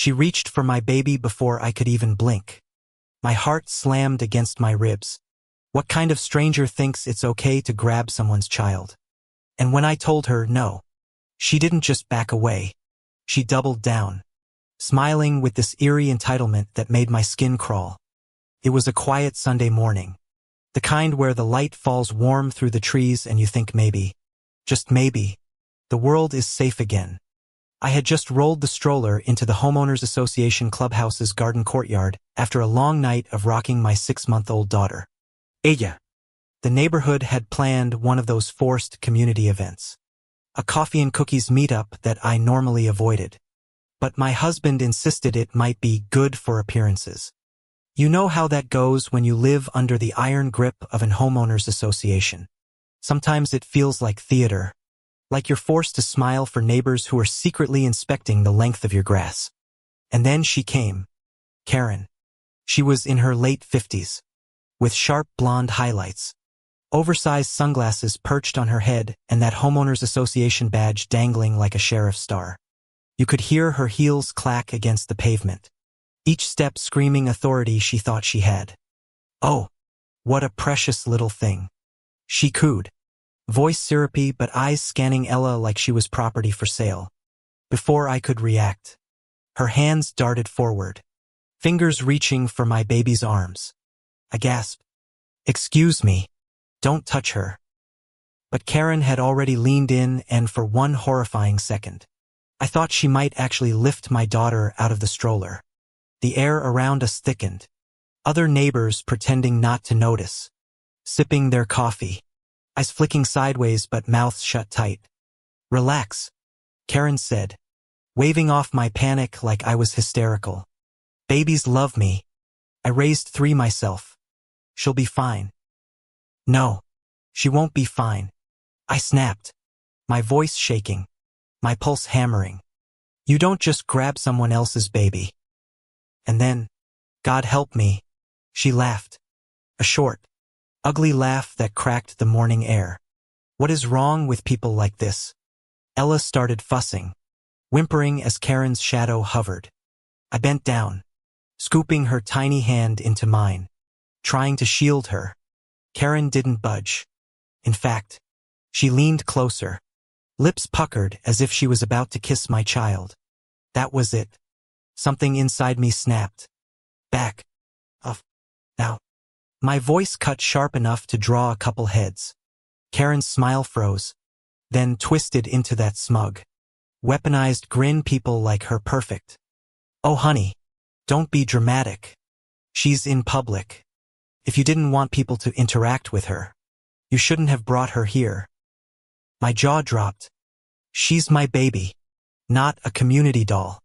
She reached for my baby before I could even blink. My heart slammed against my ribs. What kind of stranger thinks it's okay to grab someone's child? And when I told her no, she didn't just back away. She doubled down, smiling with this eerie entitlement that made my skin crawl. It was a quiet Sunday morning, the kind where the light falls warm through the trees and you think maybe, just maybe, the world is safe again. I had just rolled the stroller into the Homeowners Association clubhouse's garden courtyard after a long night of rocking my 6-month-old daughter. Ella. The neighborhood had planned one of those forced community events. A coffee and cookies meetup that I normally avoided. But my husband insisted it might be good for appearances. You know how that goes when you live under the iron grip of an homeowners association. Sometimes it feels like theater, like you're forced to smile for neighbors who are secretly inspecting the length of your grass. And then she came. Karen. She was in her late 50s, with sharp blonde highlights, oversized sunglasses perched on her head, and that homeowners association badge dangling like a sheriff's star. You could hear her heels clack against the pavement, each step screaming authority she thought she had. Oh, what a precious little thing. She cooed, voice syrupy but eyes scanning Ella like she was property for sale. Before I could react, her hands darted forward, fingers reaching for my baby's arms. I gasped. Excuse me, don't touch her. But Karen had already leaned in, and for one horrifying second, I thought she might actually lift my daughter out of the stroller. The air around us thickened, other neighbors pretending not to notice, sipping their coffee, eyes flicking sideways but mouths shut tight. Relax, Karen said, waving off my panic like I was hysterical. Babies love me. I raised 3 myself. She'll be fine. No, she won't be fine. I snapped, my voice shaking, my pulse hammering. You don't just grab someone else's baby. And then, God help me, she laughed. A short, ugly laugh that cracked the morning air. What is wrong with people like this? Ella started fussing, whimpering as Karen's shadow hovered. I bent down, scooping her tiny hand into mine, trying to shield her. Karen didn't budge. In fact, she leaned closer, lips puckered as if she was about to kiss my child. That was it. Something inside me snapped. Back. Off. Now. My voice cut sharp enough to draw a couple heads. Karen's smile froze, then twisted into that smug, weaponized grin people like her perfect. Oh honey, don't be dramatic. She's in public. If you didn't want people to interact with her, you shouldn't have brought her here. My jaw dropped. She's my baby, not a community doll.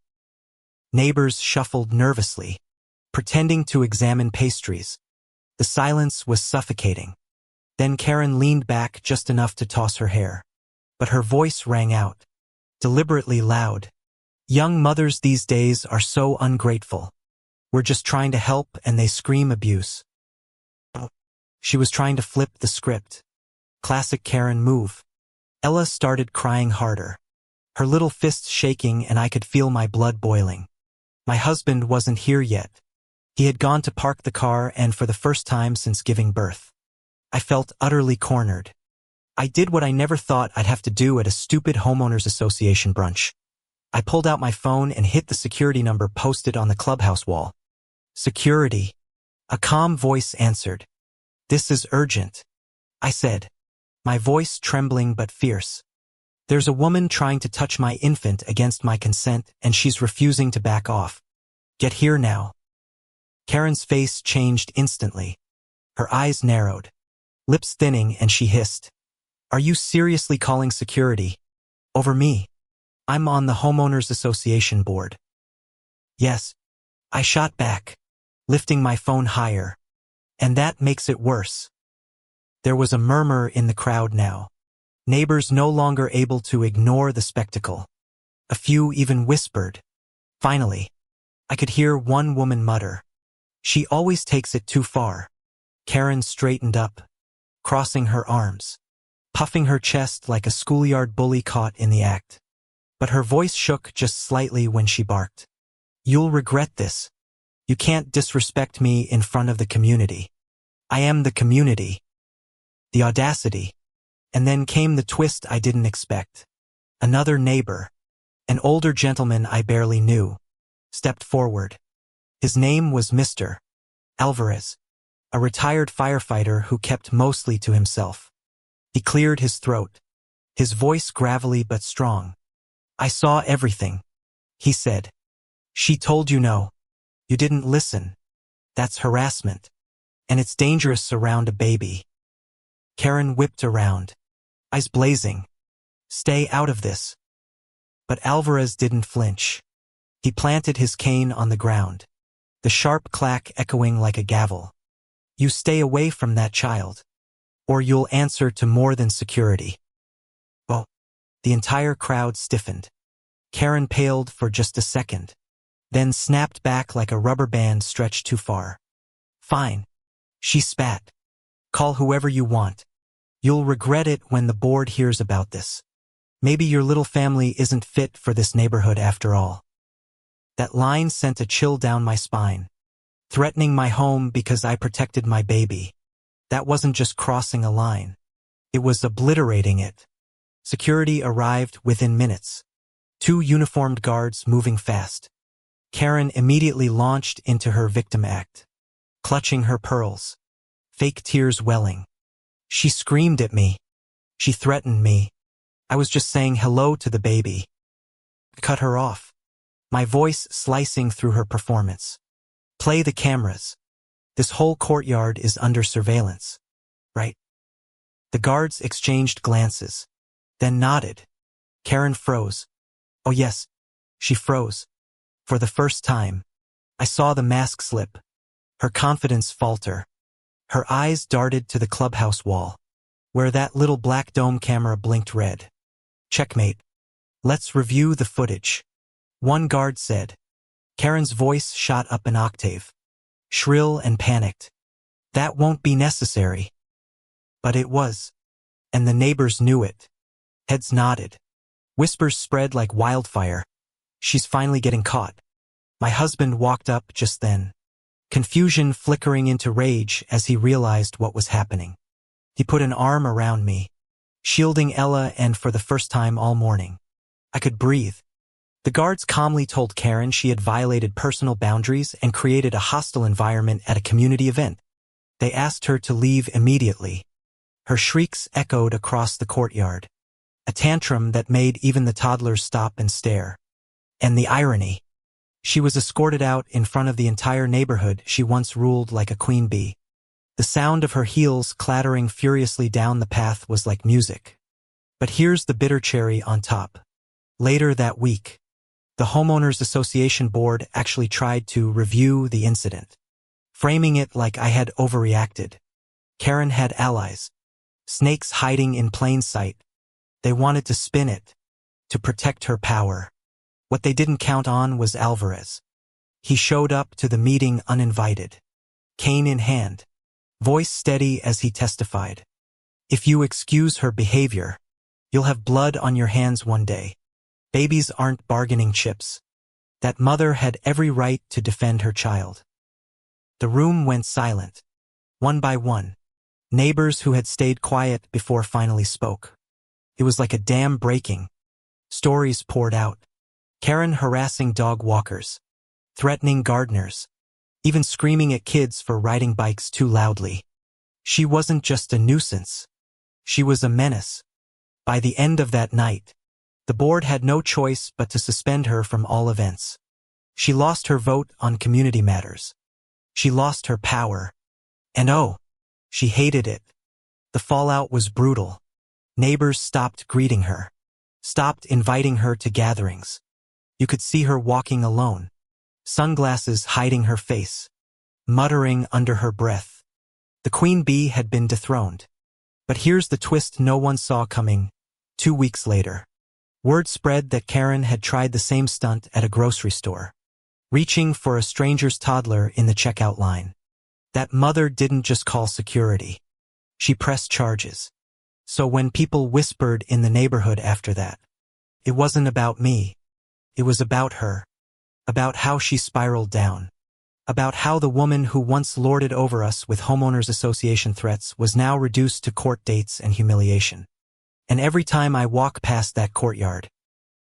Neighbors shuffled nervously, pretending to examine pastries. The silence was suffocating. Then Karen leaned back just enough to toss her hair. But her voice rang out, deliberately loud. Young mothers these days are so ungrateful. We're just trying to help and they scream abuse. She was trying to flip the script. Classic Karen move. Ella started crying harder, her little fists shaking, and I could feel my blood boiling. My husband wasn't here yet. He had gone to park the car, and for the first time since giving birth, I felt utterly cornered. I did what I never thought I'd have to do at a stupid homeowners association brunch. I pulled out my phone and hit the security number posted on the clubhouse wall. Security. A calm voice answered. This is urgent, I said, my voice trembling but fierce. There's a woman trying to touch my infant against my consent, and she's refusing to back off. Get here now. Karen's face changed instantly. Her eyes narrowed, lips thinning, and she hissed. Are you seriously calling security? Over me? I'm on the Homeowners Association board. Yes, I shot back, lifting my phone higher. And that makes it worse. There was a murmur in the crowd now. Neighbors no longer able to ignore the spectacle. A few even whispered. Finally, I could hear one woman mutter. She always takes it too far. Karen straightened up, crossing her arms, puffing her chest like a schoolyard bully caught in the act. But her voice shook just slightly when she barked. You'll regret this. You can't disrespect me in front of the community. I am the community. The audacity. And then came the twist I didn't expect. Another neighbor, an older gentleman I barely knew, stepped forward. His name was Mr. Alvarez, a retired firefighter who kept mostly to himself. He cleared his throat, his voice gravelly but strong. I saw everything, he said. She told you no. You didn't listen. That's harassment. And it's dangerous around a baby. Karen whipped around, eyes blazing. Stay out of this. But Alvarez didn't flinch. He planted his cane on the ground, the sharp clack echoing like a gavel. You stay away from that child, or you'll answer to more than security. Oh, the entire crowd stiffened. Karen paled for just a second, then snapped back like a rubber band stretched too far. Fine, she spat. Call whoever you want. You'll regret it when the board hears about this. Maybe your little family isn't fit for this neighborhood after all. That line sent a chill down my spine, threatening my home because I protected my baby. That wasn't just crossing a line. It was obliterating it. Security arrived within minutes. 2 uniformed guards moving fast. Karen immediately launched into her victim act, clutching her pearls, fake tears welling. She screamed at me. She threatened me. I was just saying hello to the baby. I cut her off, my voice slicing through her performance. Play the cameras. This whole courtyard is under surveillance, right? The guards exchanged glances, then nodded. Karen froze. Oh yes, she froze. For the first time, I saw the mask slip, her confidence falter. Her eyes darted to the clubhouse wall, where that little black dome camera blinked red. Checkmate. Let's review the footage. One guard said. Karen's voice shot up an octave, shrill and panicked. That won't be necessary. But it was. And the neighbors knew it. Heads nodded. Whispers spread like wildfire. She's finally getting caught. My husband walked up just then, confusion flickering into rage as he realized what was happening. He put an arm around me, shielding Ella, and for the first time all morning, I could breathe. The guards calmly told Karen she had violated personal boundaries and created a hostile environment at a community event. They asked her to leave immediately. Her shrieks echoed across the courtyard, a tantrum that made even the toddlers stop and stare. And the irony. She was escorted out in front of the entire neighborhood she once ruled like a queen bee. The sound of her heels clattering furiously down the path was like music. But here's the bitter cherry on top. Later that week, the Homeowners Association board actually tried to review the incident, framing it like I had overreacted. Karen had allies, snakes hiding in plain sight. They wanted to spin it, to protect her power. What they didn't count on was Alvarez. He showed up to the meeting uninvited, cane in hand, voice steady as he testified. If you excuse her behavior, you'll have blood on your hands one day. Babies aren't bargaining chips. That mother had every right to defend her child. The room went silent, one by one. Neighbors who had stayed quiet before finally spoke. It was like a dam breaking. Stories poured out. Karen harassing dog walkers, threatening gardeners, even screaming at kids for riding bikes too loudly. She wasn't just a nuisance. She was a menace. By the end of that night, the board had no choice but to suspend her from all events. She lost her vote on community matters. She lost her power. And oh, she hated it. The fallout was brutal. Neighbors stopped greeting her, stopped inviting her to gatherings. You could see her walking alone, sunglasses hiding her face, muttering under her breath. The queen bee had been dethroned. But here's the twist no one saw coming. 2 weeks later, word spread that Karen had tried the same stunt at a grocery store, reaching for a stranger's toddler in the checkout line. That mother didn't just call security. She pressed charges. So when people whispered in the neighborhood after that, it wasn't about me. It was about her. about how she spiraled down, about how the woman who once lorded over us with homeowners association threats was now reduced to court dates and humiliation. And every time I walk past that courtyard,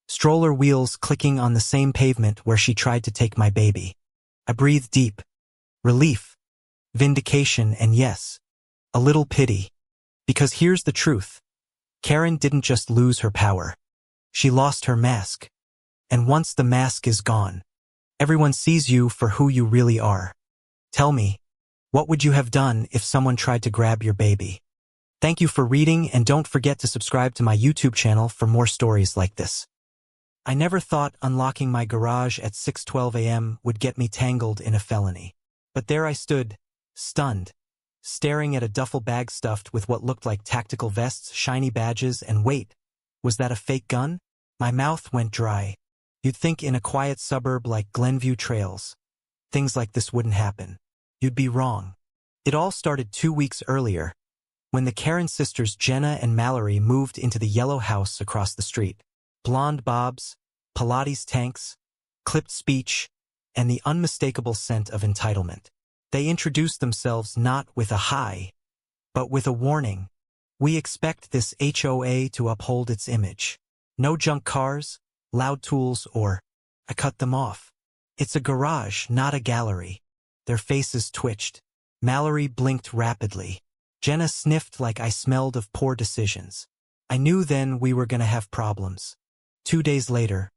stroller wheels clicking on the same pavement where she tried to take my baby, I breathe deep, relief, vindication, and yes, a little pity. Because here's the truth. Karen didn't just lose her power. She lost her mask. And once the mask is gone, everyone sees you for who you really are. Tell me, what would you have done if someone tried to grab your baby? Thank you for reading, and don't forget to subscribe to my YouTube channel for more stories like this. I never thought unlocking my garage at 6:12 a.m. would get me tangled in a felony. But there I stood, stunned, staring at a duffel bag stuffed with what looked like tactical vests, shiny badges, and wait, was that a fake gun? My mouth went dry. You'd think in a quiet suburb like Glenview Trails, things like this wouldn't happen. You'd be wrong. It all started 2 weeks earlier, when the Karen sisters Jenna and Mallory moved into the yellow house across the street. Blonde bobs, Pilates tanks, clipped speech, and the unmistakable scent of entitlement. They introduced themselves not with a hi, but with a warning. We expect this HOA to uphold its image. No junk cars, loud tools, or I cut them off. It's a garage, not a gallery. Their faces twitched. Mallory blinked rapidly. Jenna sniffed like I smelled of poor decisions. I knew then we were gonna have problems. 2 days later,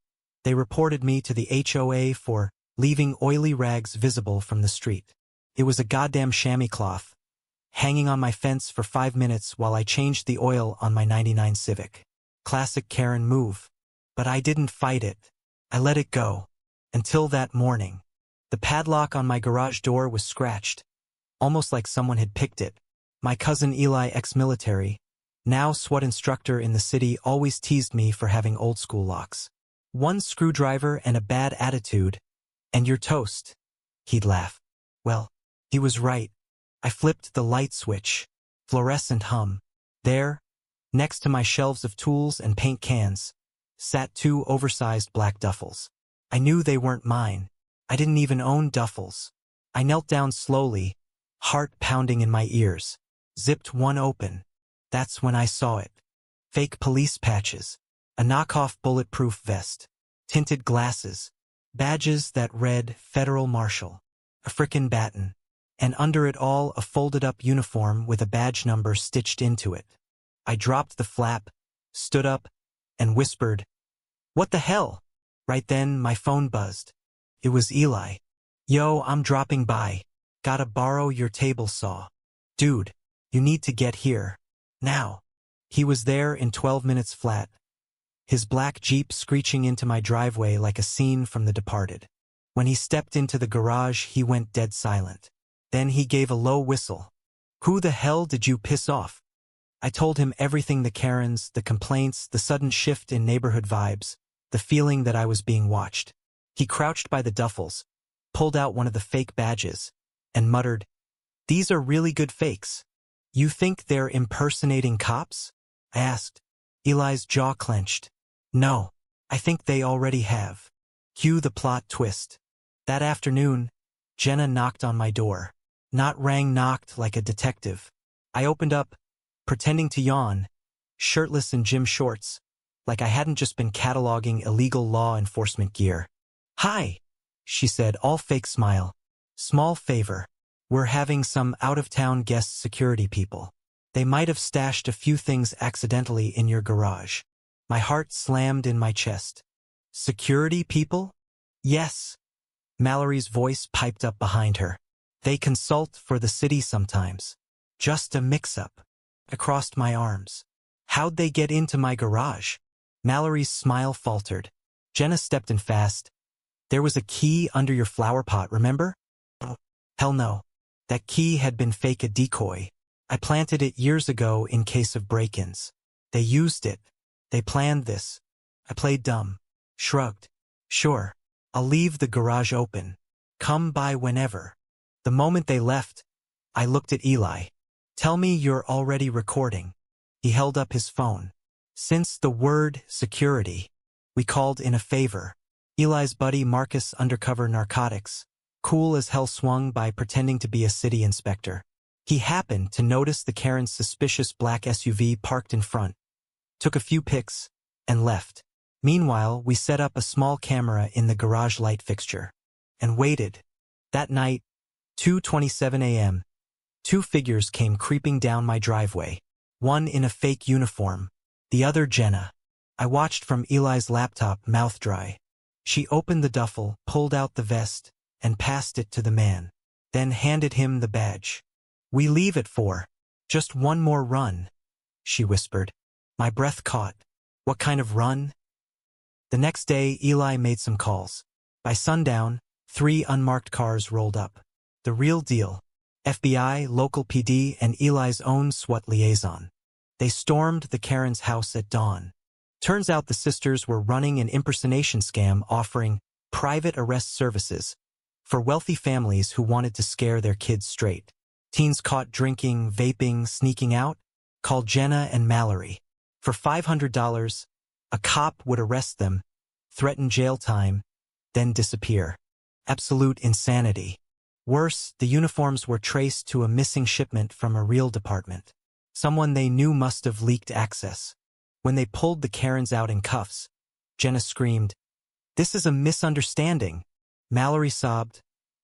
they reported me to the HOA for leaving oily rags visible from the street. It was a goddamn chamois cloth, hanging on my fence for 5 minutes while I changed the oil on my '99 Civic. Classic Karen move. But I didn't fight it. I let it go. Until that morning. The padlock on my garage door was scratched, almost like someone had picked it. My cousin Eli, ex-military, now SWAT instructor in the city, always teased me for having old-school locks. One screwdriver and a bad attitude, and you're toast. He'd laugh. Well, he was right. I flipped the light switch. Fluorescent hum. There, next to my shelves of tools and paint cans, sat 2 oversized black duffels. I knew they weren't mine. I didn't even own duffels. I knelt down slowly, heart pounding in my ears, zipped one open. That's when I saw it. Fake police patches, a knockoff bulletproof vest, tinted glasses, badges that read Federal Marshal, a frickin' baton, and under it all a folded-up uniform with a badge number stitched into it. I dropped the flap, stood up, and whispered, "What the hell?" Right then, my phone buzzed. It was Eli. "Yo, I'm dropping by. Gotta borrow your table saw. Dude, you need to get here. Now." He was there in 12 minutes flat, his black Jeep screeching into my driveway like a scene from The Departed. When he stepped into the garage, he went dead silent. Then he gave a low whistle. "Who the hell did you piss off?" I told him everything: the Karens, the complaints, the sudden shift in neighborhood vibes, the feeling that I was being watched. He crouched by the duffels, pulled out one of the fake badges, and muttered, "These are really good fakes. You think they're impersonating cops?" I asked. Eli's jaw clenched. "No, I think they already have." Cue the plot twist. That afternoon, Jenna knocked on my door. Not rang, knocked like a detective. I opened up, pretending to yawn, shirtless in gym shorts, like I hadn't just been cataloging illegal law enforcement gear. "Hi," she said, all fake smile. "Small favor. We're having some out-of-town guest security people. They might have stashed a few things accidentally in your garage." My heart slammed in my chest. "Security people?" "Yes." Mallory's voice piped up behind her. "They consult for the city sometimes. Just a mix-up." I crossed my arms. "How'd they get into my garage?" Mallory's smile faltered. Jenna stepped in fast. "There was a key under your flower pot, remember?" "Oh, hell no. That key had been fake, a decoy. I planted it years ago in case of break-ins. They used it. They planned this." I played dumb. Shrugged. "Sure. I'll leave the garage open. Come by whenever." The moment they left, I looked at Eli. "Tell me you're already recording." He held up his phone. "Since the word security, we called in a favor. Eli's buddy Marcus undercover narcotics, cool as hell swung by pretending to be a city inspector. He happened to notice the Karen's suspicious black SUV parked in front, took a few pics, and left. Meanwhile, we set up a small camera in the garage light fixture and waited. That night, 2:27 a.m., two figures came creeping down my driveway, one in a fake uniform, the other Jenna. I watched from Eli's laptop, mouth dry. She opened the duffel, pulled out the vest, and passed it to the man, then handed him the badge. "We leave at 4. Just one more run," she whispered. My breath caught. What kind of run? The next day, Eli made some calls. By sundown, 3 unmarked cars rolled up. The real deal. FBI, local PD, and Eli's own SWAT liaison. They stormed the Karen's house at dawn. Turns out the sisters were running an impersonation scam offering private arrest services for wealthy families who wanted to scare their kids straight. Teens caught drinking, vaping, sneaking out? Called Jenna and Mallory. For $500, a cop would arrest them, threaten jail time, then disappear. Absolute insanity. Worse, the uniforms were traced to a missing shipment from a real department. Someone they knew must have leaked access. When they pulled the Karens out in cuffs, Jenna screamed, "This is a misunderstanding." Mallory sobbed,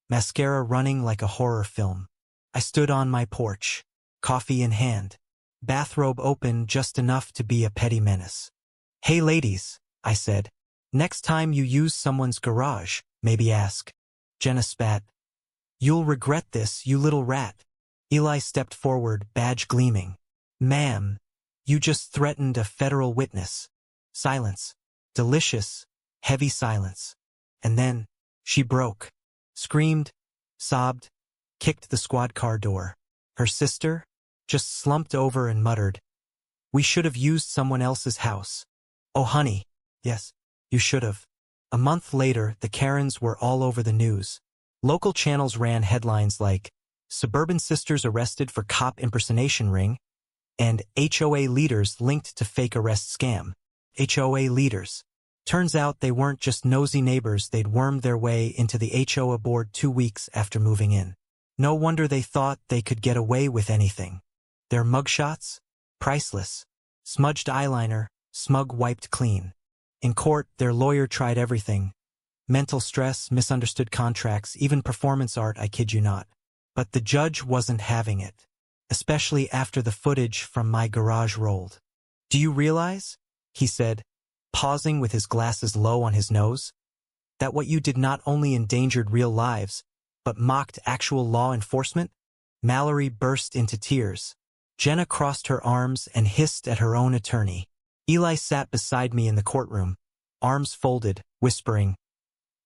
mascara running like a horror film. I stood on my porch, coffee in hand, bathrobe open just enough to be a petty menace. "Hey ladies," I said, "next time you use someone's garage, maybe ask." Jenna spat. "You'll regret this, you little rat." Eli stepped forward, badge gleaming. "Ma'am, you just threatened a federal witness." Silence. Delicious, heavy silence. And then, she broke. Screamed, sobbed, kicked the squad car door. Her sister just slumped over and muttered, "We should have used someone else's house." "Oh honey, yes, you should have." A month later, the Karens were all over the news. Local channels ran headlines like, "Suburban Sisters Arrested for Cop Impersonation Ring," and "HOA Leaders Linked to Fake Arrest Scam." HOA leaders. Turns out they weren't just nosy neighbors, they'd wormed their way into the HOA board 2 weeks after moving in. No wonder they thought they could get away with anything. Their mugshots? Priceless. Smudged eyeliner, smug wiped clean. In court, their lawyer tried everything. Mental stress, misunderstood contracts, even performance art, I kid you not. But the judge wasn't having it. Especially after the footage from my garage rolled. "Do you realize," he said, pausing with his glasses low on his nose, "that what you did not only endangered real lives, but mocked actual law enforcement?" Mallory burst into tears. Jenna crossed her arms and hissed at her own attorney. Eli sat beside me in the courtroom, arms folded, whispering,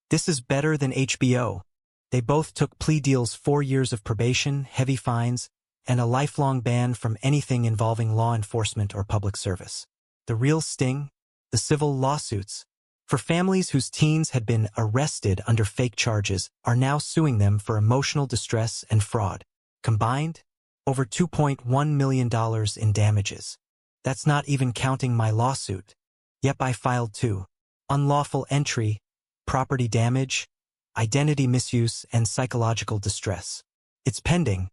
"This is better than HBO." They both took plea deals, 4 years of probation, heavy fines, and a lifelong ban from anything involving law enforcement or public service. The real sting? The civil lawsuits. For families whose teens had been arrested under fake charges are now suing them for emotional distress and fraud. Combined, over $2.1 million in damages. That's not even counting my lawsuit. Yep, I filed 2. Unlawful entry, property damage, identity misuse, and psychological distress. It's pending,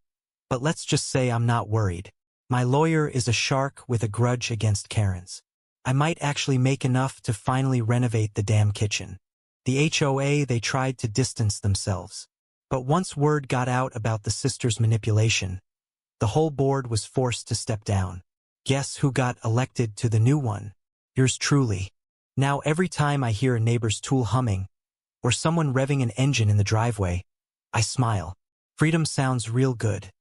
but let's just say I'm not worried. My lawyer is a shark with a grudge against Karens. I might actually make enough to finally renovate the damn kitchen. The HOA, they tried to distance themselves. But once word got out about the sisters' manipulation, the whole board was forced to step down. Guess who got elected to the new one? Yours truly. Now every time I hear a neighbor's tool humming, or someone revving an engine in the driveway, I smile. Freedom sounds real good.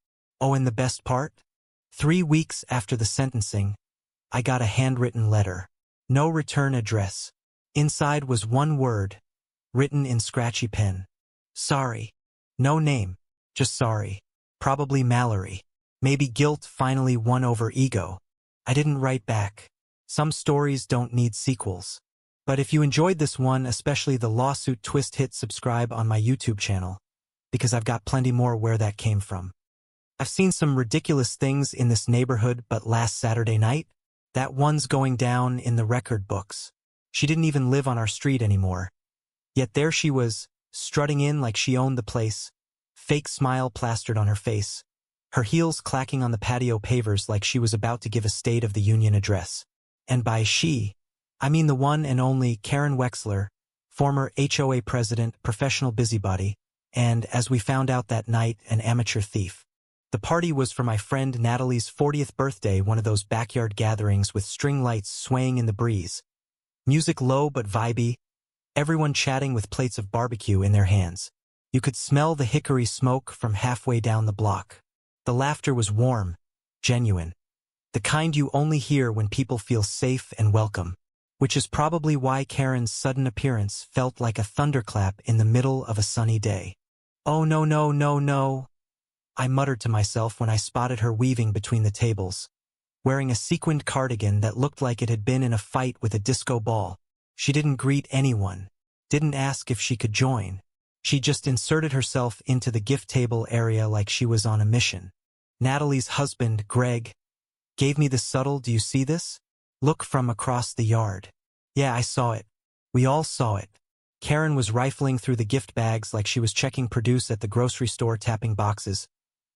Oh, and the best part? 3 weeks after the sentencing, I got a handwritten letter. No return address. Inside was one word, written in scratchy pen. Sorry. No name, just sorry. Probably Mallory. Maybe guilt finally won over ego. I didn't write back. Some stories don't need sequels. But if you enjoyed this one, especially the lawsuit twist, hit subscribe on my YouTube channel, because I've got plenty more where that came from. I've seen some ridiculous things in this neighborhood, but last Saturday night, that one's going down in the record books. She didn't even live on our street anymore. Yet there she was, strutting in like she owned the place, fake smile plastered on her face, her heels clacking on the patio pavers like she was about to give a State of the Union address. And by she, I mean the one and only Karen Wexler, former HOA president, professional busybody, and, as we found out that night, an amateur thief. The party was for my friend Natalie's 40th birthday, one of those backyard gatherings with string lights swaying in the breeze. Music low but vibey, everyone chatting with plates of barbecue in their hands. You could smell the hickory smoke from halfway down the block. The laughter was warm, genuine. The kind you only hear when people feel safe and welcome. Which is probably why Karen's sudden appearance felt like a thunderclap in the middle of a sunny day. "Oh no no no no," I muttered to myself when I spotted her weaving between the tables, wearing a sequined cardigan that looked like it had been in a fight with a disco ball. She didn't greet anyone, didn't ask if she could join. She just inserted herself into the gift table area like she was on a mission. Natalie's husband, Greg, gave me the subtle "do you see this?" look from across the yard. Yeah, I saw it. We all saw it. Karen was rifling through the gift bags like she was checking produce at the grocery store, tapping boxes,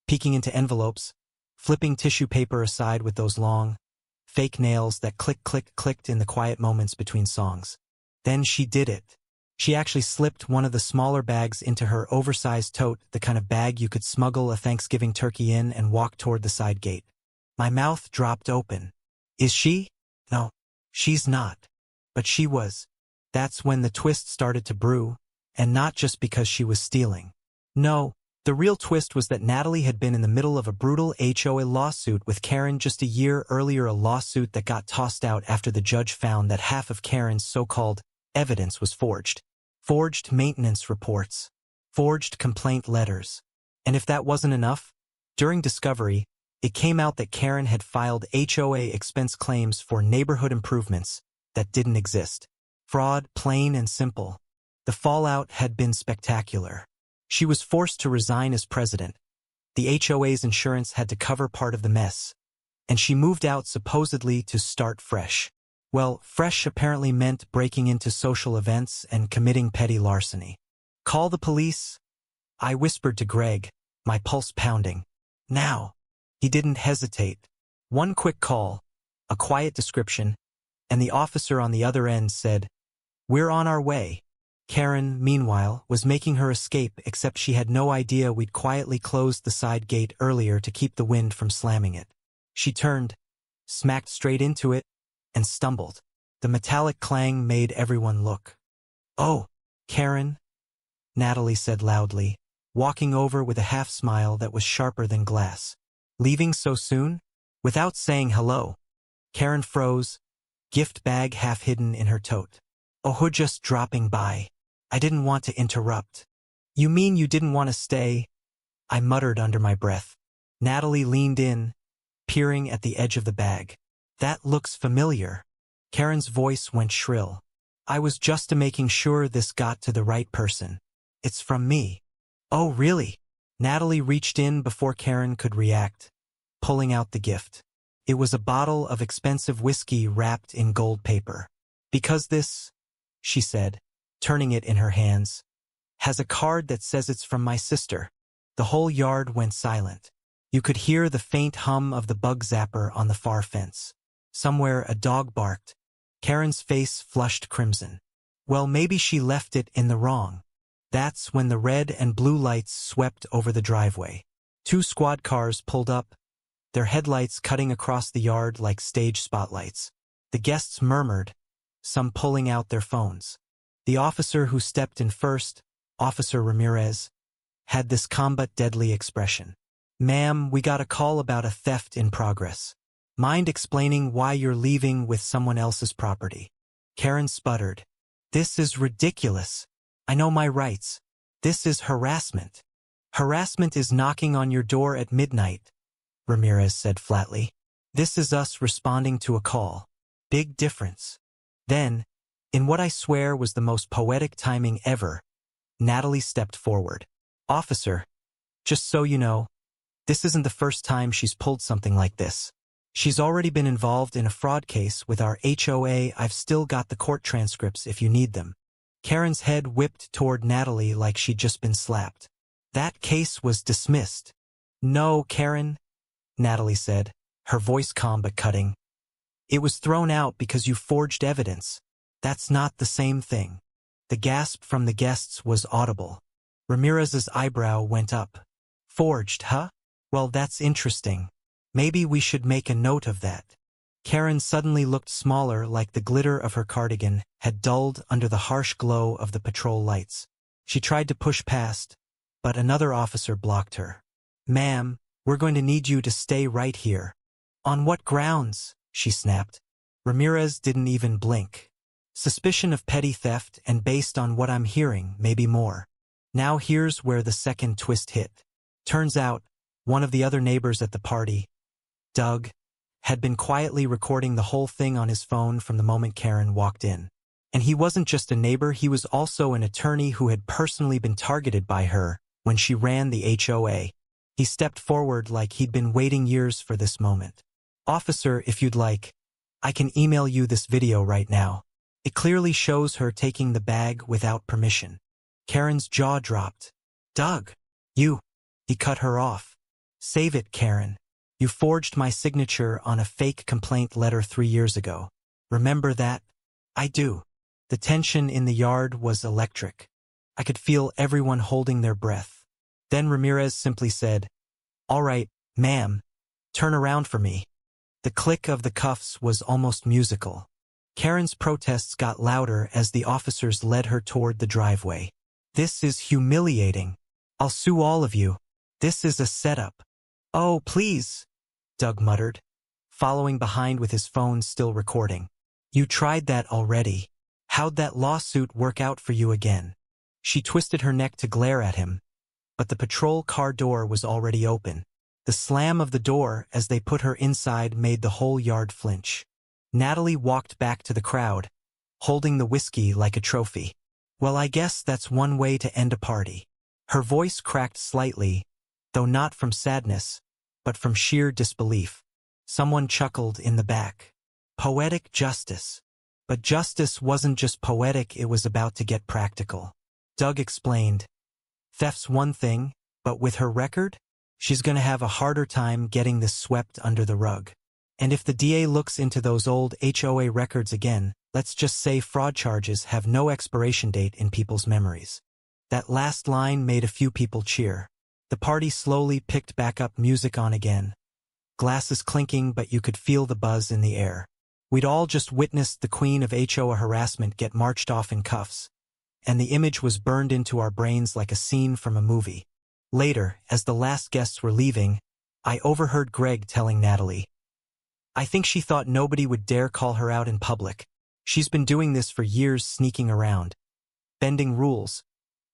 peeking into envelopes, flipping tissue paper aside with those long, fake nails that clicked in the quiet moments between songs. Then she did it. She actually slipped one of the smaller bags into her oversized tote, the kind of bag you could smuggle a Thanksgiving turkey in, and walk toward the side gate. My mouth dropped open. Is she? No, she's not. But she was. That's when the twist started to brew, and not just because she was stealing. No, the real twist was that Natalie had been in the middle of a brutal HOA lawsuit with Karen just a year earlier, a lawsuit that got tossed out after the judge found that half of Karen's so-called evidence was forged. Forged maintenance reports. Forged complaint letters. And if that wasn't enough, during discovery, it came out that Karen had filed HOA expense claims for neighborhood improvements that didn't exist. Fraud, plain and simple. The fallout had been spectacular. She was forced to resign as president. The HOA's insurance had to cover part of the mess. And she moved out supposedly to start fresh. Well, fresh apparently meant breaking into social events and committing petty larceny. "Call the police," I whispered to Greg, my pulse pounding. "Now." He didn't hesitate. One quick call, a quiet description, and the officer on the other end said, "We're on our way." Karen, meanwhile, was making her escape, except she had no idea we'd quietly closed the side gate earlier to keep the wind from slamming it. She turned, smacked straight into it, and stumbled. The metallic clang made everyone look. "Oh, Karen," Natalie said loudly, walking over with a half-smile that was sharper than glass. "Leaving so soon?" Without saying hello, Karen froze, gift bag half hidden in her tote. "Oh, just dropping by. I didn't want to interrupt." "You mean you didn't want to stay?" I muttered under my breath. Natalie leaned in, peering at the edge of the bag. "That looks familiar." Karen's voice went shrill. "I was just making sure this got to the right person. It's from me." "Oh, really?" Natalie reached in before Karen could react, pulling out the gift. It was a bottle of expensive whiskey wrapped in gold paper. "Because this," she said, turning it in her hands, "has a card that says it's from my sister." The whole yard went silent. You could hear the faint hum of the bug zapper on the far fence. Somewhere a dog barked. Karen's face flushed crimson. Well, maybe she left it in the wrong. That's when the red and blue lights swept over the driveway. 2 squad cars pulled up, their headlights cutting across the yard like stage spotlights. The guests murmured, some pulling out their phones. The officer who stepped in first, Officer Ramirez, had this combat deadly expression. "Ma'am, we got a call about a theft in progress. Mind explaining why you're leaving with someone else's property?" Karen sputtered. "This is ridiculous. I know my rights. This is harassment." "Harassment is knocking on your door at midnight," Ramirez said flatly. "This is us responding to a call. Big difference." Then, in what I swear was the most poetic timing ever, Natalie stepped forward. "Officer, just so you know, this isn't the first time she's pulled something like this. She's already been involved in a fraud case with our HOA. I've still got the court transcripts if you need them." Karen's head whipped toward Natalie like she'd just been slapped. That case was dismissed. No, Karen, Natalie said, her voice calm but cutting. It was thrown out because you forged evidence. That's not the same thing. The gasp from the guests was audible. Ramirez's eyebrow went up. Forged, huh? Well, that's interesting. Maybe we should make a note of that. Karen suddenly looked smaller, like the glitter of her cardigan had dulled under the harsh glow of the patrol lights. She tried to push past, but another officer blocked her. Ma'am, we're going to need you to stay right here. On what grounds? She snapped. Ramirez didn't even blink. Suspicion of petty theft, and based on what I'm hearing, maybe more. Now here's where the second twist hit. Turns out, one of the other neighbors at the party, Doug, had been quietly recording the whole thing on his phone from the moment Karen walked in. And he wasn't just a neighbor, he was also an attorney who had personally been targeted by her when she ran the HOA. He stepped forward like he'd been waiting years for this moment. Officer, if you'd like, I can email you this video right now. It clearly shows her taking the bag without permission. Karen's jaw dropped. Doug, you. He cut her off. Save it, Karen. You forged my signature on a fake complaint letter 3 years ago. Remember that? I do. The tension in the yard was electric. I could feel everyone holding their breath. Then Ramirez simply said, All right, ma'am, turn around for me. The click of the cuffs was almost musical. Karen's protests got louder as the officers led her toward the driveway. This is humiliating. I'll sue all of you. This is a setup. Oh, please, Doug muttered, following behind with his phone still recording. You tried that already. How'd that lawsuit work out for you again? She twisted her neck to glare at him, but the patrol car door was already open. The slam of the door as they put her inside made the whole yard flinch. Natalie walked back to the crowd, holding the whiskey like a trophy. Well, I guess that's one way to end a party. Her voice cracked slightly, though not from sadness, but from sheer disbelief. Someone chuckled in the back. Poetic justice. But justice wasn't just poetic, it was about to get practical. Doug explained. Theft's one thing, but with her record, she's going to have a harder time getting this swept under the rug. And if the DA looks into those old HOA records again, let's just say fraud charges have no expiration date in people's memories. That last line made a few people cheer. The party slowly picked back up, music on again. Glasses clinking, but you could feel the buzz in the air. We'd all just witnessed the queen of HOA harassment get marched off in cuffs, and the image was burned into our brains like a scene from a movie. Later, as the last guests were leaving, I overheard Greg telling Natalie, I think she thought nobody would dare call her out in public. She's been doing this for years, sneaking around, bending rules,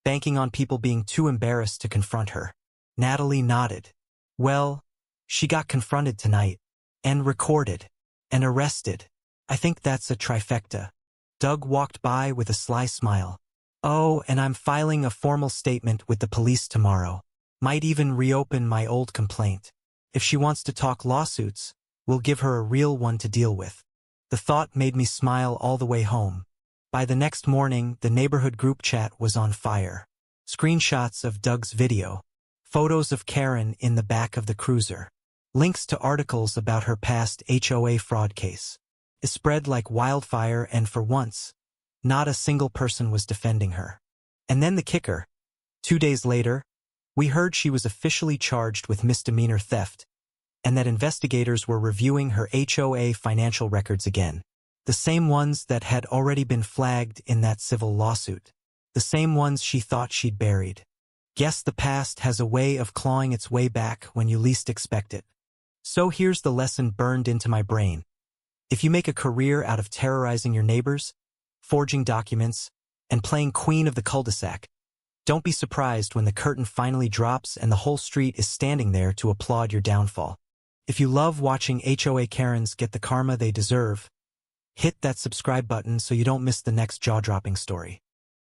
banking on people being too embarrassed to confront her. Natalie nodded. Well, she got confronted tonight, and recorded, and arrested. I think that's a trifecta. Doug walked by with a sly smile. Oh, and I'm filing a formal statement with the police tomorrow. Might even reopen my old complaint. If she wants to talk lawsuits, we'll give her a real one to deal with. The thought made me smile all the way home. By the next morning, the neighborhood group chat was on fire. Screenshots of Doug's video. Photos of Karen in the back of the cruiser. Links to articles about her past HOA fraud case. It spread like wildfire, and for once, not a single person was defending her. And then the kicker. 2 days later, we heard she was officially charged with misdemeanor theft, and that investigators were reviewing her HOA financial records again. The same ones that had already been flagged in that civil lawsuit. The same ones she thought she'd buried. Guess the past has a way of clawing its way back when you least expect it. So here's the lesson burned into my brain. If you make a career out of terrorizing your neighbors, forging documents, and playing queen of the cul-de-sac, don't be surprised when the curtain finally drops and the whole street is standing there to applaud your downfall. If you love watching HOA Karens get the karma they deserve, hit that subscribe button so you don't miss the next jaw-dropping story.